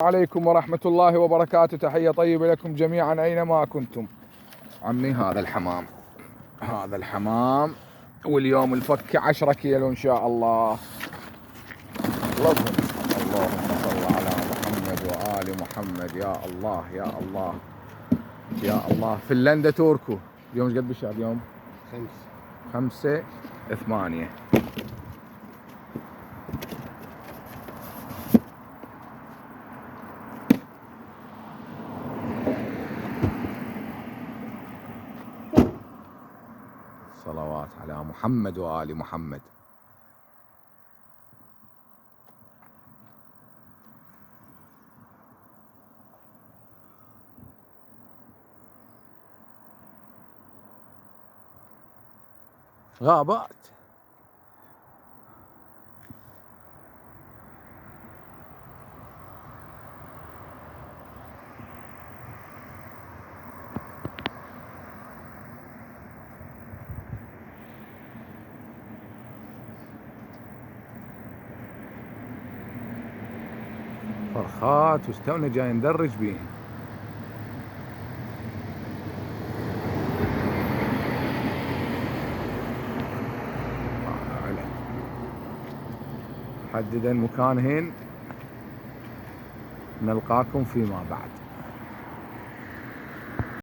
عليكم ورحمة الله وبركاته. تحية طيبة لكم جميعا أينما كنتم. عمي هذا الحمام واليوم الفكة 10 كيلو إن شاء الله. اللهم صل على محمد وآل محمد. يا الله يا الله يا الله. فنلندا توركو. اليوم ايش قد بالشهر اليوم؟ 5/8. صلوات على محمد وآل محمد. غابات. فرخات واستونا جاي ندرج بيهم. حددن مكانهن، نلقاكم فيما بعد.